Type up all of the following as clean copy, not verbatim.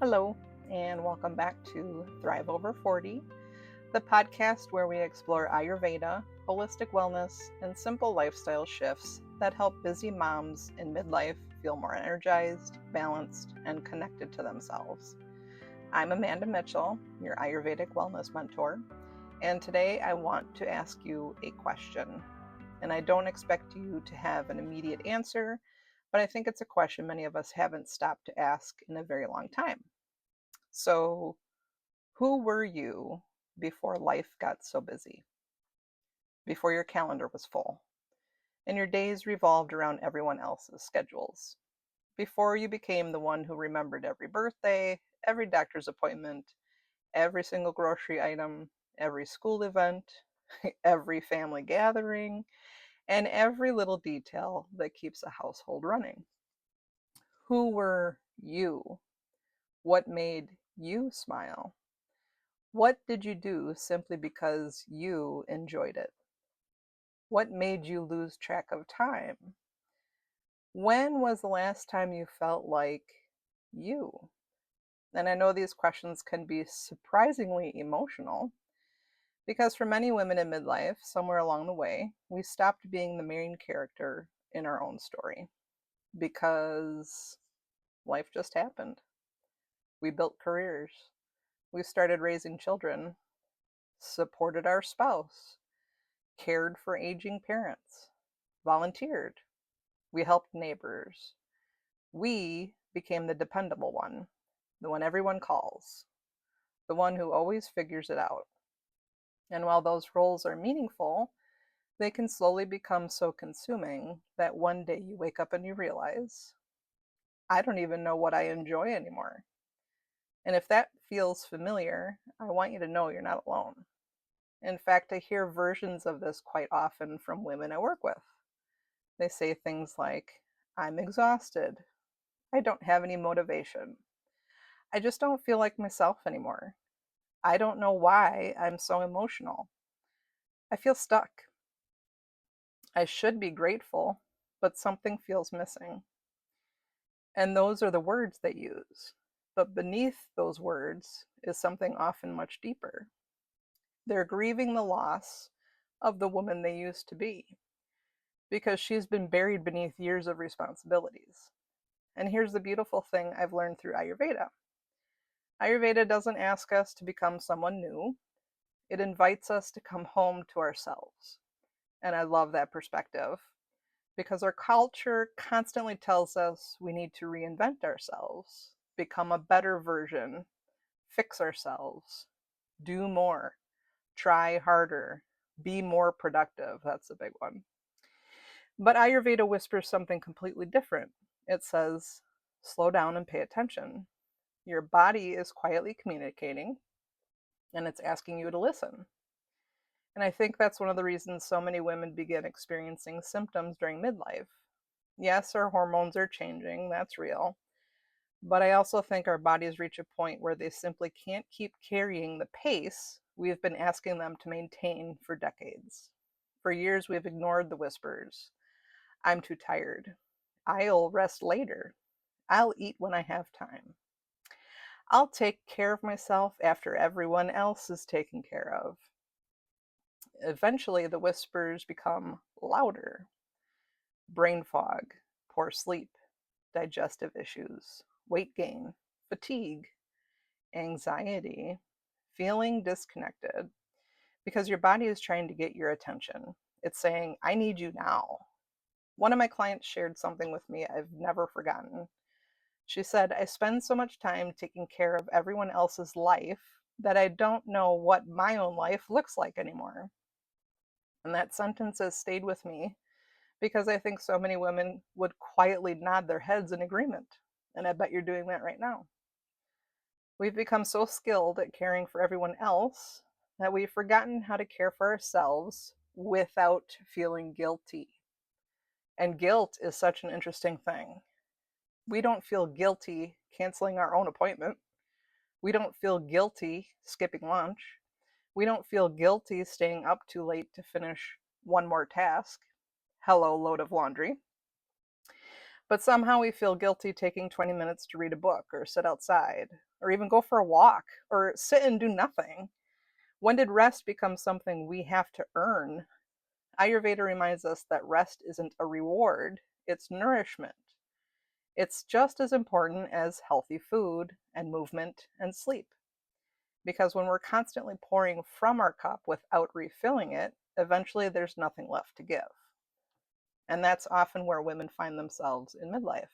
Hello, and welcome back to Thrive Over 40, the podcast where we explore Ayurveda, holistic wellness, and simple lifestyle shifts that help busy moms in midlife feel more energized, balanced, and connected to themselves. I'm Amanda Mitchell, your Ayurvedic wellness mentor, and today I want to ask you a question. And I don't expect you to have an immediate answer, but I think it's a question many of us haven't stopped to ask in a very long time. So, who were you before life got so busy? Before your calendar was full and your days revolved around everyone else's schedules? Before you became the one who remembered every birthday, every doctor's appointment, every single grocery item, every school event, every family gathering, and every little detail that keeps a household running? Who were you? What made you smile? What did you do simply because you enjoyed it? What made you lose track of time? When was the last time you felt like you? And I know these questions can be surprisingly emotional because for many women in midlife, somewhere along the way, we stopped being the main character in our own story because life just happened. We built careers, we started raising children, supported our spouse, cared for aging parents, volunteered, we helped neighbors. We became the dependable one, the one everyone calls, the one who always figures it out. And while those roles are meaningful, they can slowly become so consuming that one day you wake up and you realize, I don't even know what I enjoy anymore. And if that feels familiar, I want you to know you're not alone. In fact, I hear versions of this quite often from women I work with. They say things like, I'm exhausted. I don't have any motivation. I just don't feel like myself anymore. I don't know why I'm so emotional. I feel stuck. I should be grateful, but something feels missing. And those are the words they use. But beneath those words is something often much deeper. They're grieving the loss of the woman they used to be because she's been buried beneath years of responsibilities. And here's the beautiful thing I've learned through Ayurveda. Ayurveda doesn't ask us to become someone new. It invites us to come home to ourselves. And I love that perspective because our culture constantly tells us we need to reinvent ourselves, become a better version, fix ourselves, do more, try harder, be more productive. That's a big one. But Ayurveda whispers something completely different. It says, slow down and pay attention. Your body is quietly communicating and it's asking you to listen. And I think that's one of the reasons so many women begin experiencing symptoms during midlife. Yes, our hormones are changing, that's real. But I also think our bodies reach a point where they simply can't keep carrying the pace we've been asking them to maintain for decades. For years, we've ignored the whispers. I'm too tired. I'll rest later. I'll eat when I have time. I'll take care of myself after everyone else is taken care of. Eventually, the whispers become louder. Brain fog, poor sleep, digestive issues, weight gain, fatigue, anxiety, feeling disconnected because your body is trying to get your attention. It's saying, I need you now. One of my clients shared something with me I've never forgotten. She said, I spend so much time taking care of everyone else's life that I don't know what my own life looks like anymore. And that sentence has stayed with me because I think so many women would quietly nod their heads in agreement. And I bet you're doing that right now. We've become so skilled at caring for everyone else that we've forgotten how to care for ourselves without feeling guilty. And guilt is such an interesting thing. We don't feel guilty canceling our own appointment. We don't feel guilty skipping lunch. We don't feel guilty staying up too late to finish one more task. Hello, load of laundry. But somehow we feel guilty taking 20 minutes to read a book or sit outside or even go for a walk or sit and do nothing. When did rest become something we have to earn? Ayurveda reminds us that rest isn't a reward, it's nourishment. It's just as important as healthy food and movement and sleep. Because when we're constantly pouring from our cup without refilling it, eventually there's nothing left to give. And that's often where women find themselves in midlife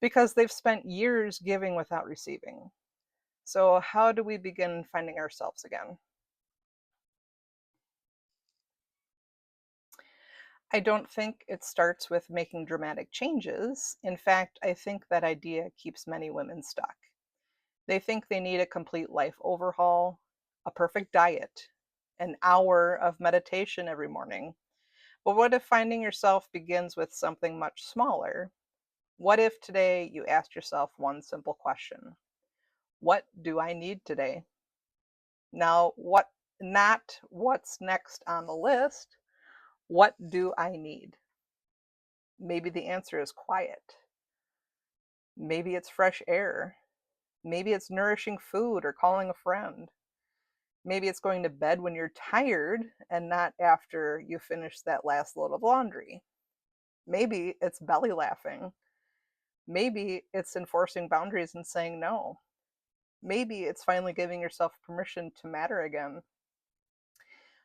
because they've spent years giving without receiving. So, how do we begin finding ourselves again? I don't think it starts with making dramatic changes. In fact, I think that idea keeps many women stuck. They think they need a complete life overhaul, a perfect diet, an hour of meditation every morning. But what if finding yourself begins with something much smaller? What if today you asked yourself one simple question? What do I need today? Now, what not what's next on the list? What do I need? Maybe the answer is quiet. Maybe it's fresh air. Maybe it's nourishing food or calling a friend. Maybe it's going to bed when you're tired and not after you finish that last load of laundry. Maybe it's belly laughing. Maybe it's enforcing boundaries and saying no. Maybe it's finally giving yourself permission to matter again.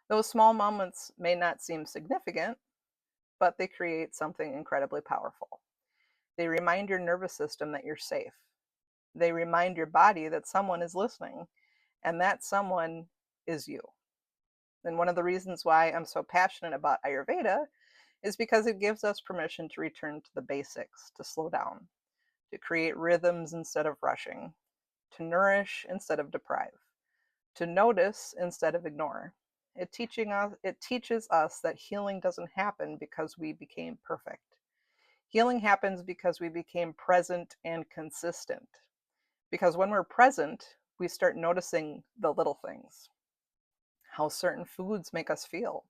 Those small moments may not seem significant, but they create something incredibly powerful. They remind your nervous system that you're safe. They remind your body that someone is listening, and that someone is you. And one of the reasons why I'm so passionate about Ayurveda is because it gives us permission to return to the basics, to slow down, to create rhythms instead of rushing, to nourish instead of deprive, to notice instead of ignore. It teaches us that healing doesn't happen because we became perfect. Healing happens because we became present and consistent. Because when we're present, we start noticing the little things, how certain foods make us feel,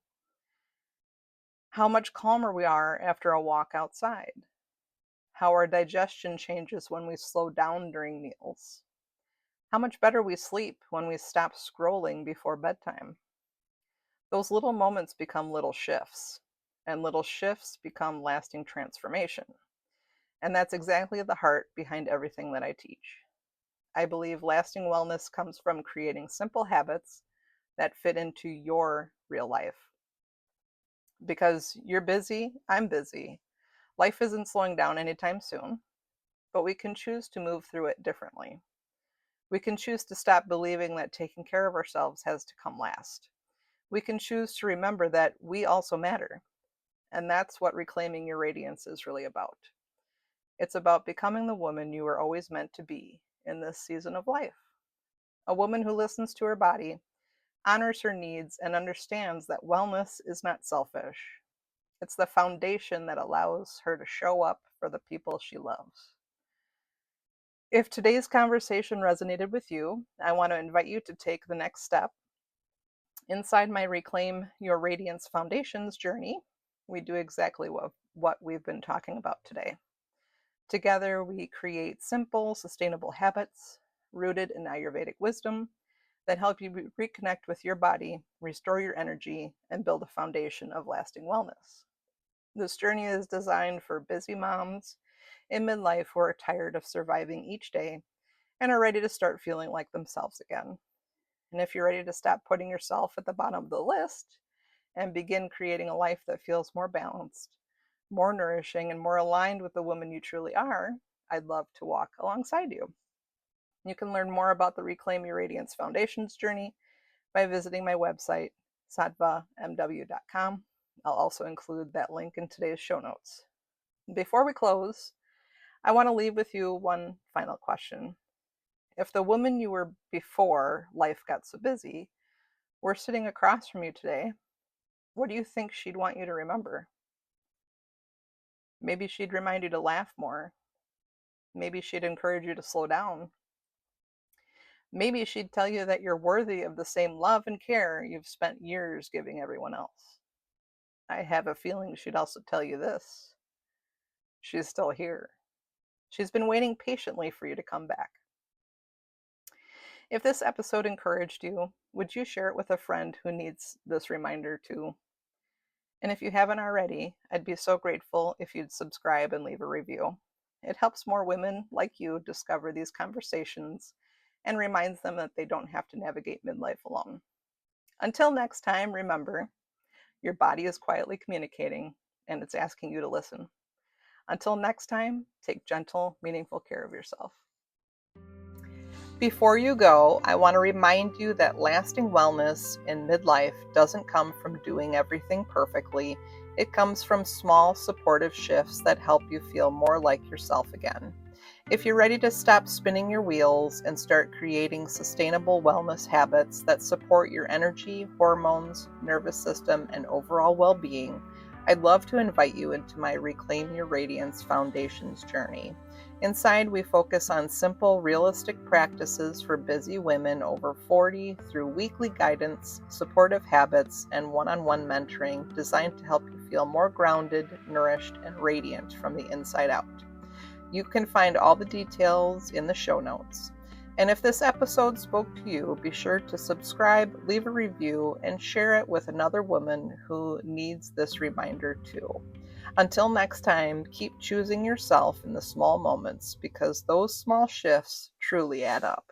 how much calmer we are after a walk outside, how our digestion changes when we slow down during meals, how much better we sleep when we stop scrolling before bedtime. Those little moments become little shifts, and little shifts become lasting transformation. And that's exactly the heart behind everything that I teach. I believe lasting wellness comes from creating simple habits that fit into your real life. Because you're busy, I'm busy. Life isn't slowing down anytime soon, but we can choose to move through it differently. We can choose to stop believing that taking care of ourselves has to come last. We can choose to remember that we also matter. And that's what reclaiming your radiance is really about. It's about becoming the woman you were always meant to be in this season of life. A woman who listens to her body, honors her needs, and understands that wellness is not selfish. It's the foundation that allows her to show up for the people she loves. If today's conversation resonated with you, I want to invite you to take the next step. Inside my Reclaim Your Radiance Foundations journey, we do exactly what we've been talking about today. Together, we create simple, sustainable habits rooted in Ayurvedic wisdom that help you reconnect with your body, restore your energy, and build a foundation of lasting wellness. This journey is designed for busy moms in midlife who are tired of surviving each day and are ready to start feeling like themselves again. And if you're ready to stop putting yourself at the bottom of the list and begin creating a life that feels more balanced, more nourishing, and more aligned with the woman you truly are, I'd love to walk alongside you. You can learn more about the Reclaim Your Radiance Foundations journey by visiting my website, sattvamw.com. I'll also include that link in today's show notes. Before we close, I want to leave with you one final question. If the woman you were before life got so busy were sitting across from you today, what do you think she'd want you to remember? Maybe she'd remind you to laugh more. Maybe she'd encourage you to slow down. Maybe she'd tell you that you're worthy of the same love and care you've spent years giving everyone else. I have a feeling she'd also tell you this: She's still here. She's been waiting patiently for you to come back. If this episode encouraged you, would you share it with a friend who needs this reminder too? And if you haven't already, I'd be so grateful if you'd subscribe and leave a review. It helps more women like you discover these conversations and reminds them that they don't have to navigate midlife alone. Until next time, remember, your body is quietly communicating and it's asking you to listen. Until next time, take gentle, meaningful care of yourself. Before you go, I want to remind you that lasting wellness in midlife doesn't come from doing everything perfectly. It comes from small, supportive shifts that help you feel more like yourself again. If you're ready to stop spinning your wheels and start creating sustainable wellness habits that support your energy, hormones, nervous system, and overall well-being, I'd love to invite you into my Reclaim Your Radiance Foundation's journey. Inside, we focus on simple, realistic practices for busy women over 40 through weekly guidance, supportive habits, and one-on-one mentoring designed to help you feel more grounded, nourished, and radiant from the inside out. You can find all the details in the show notes. And if this episode spoke to you, be sure to subscribe, leave a review, and share it with another woman who needs this reminder too. Until next time, keep choosing yourself in the small moments because those small shifts truly add up.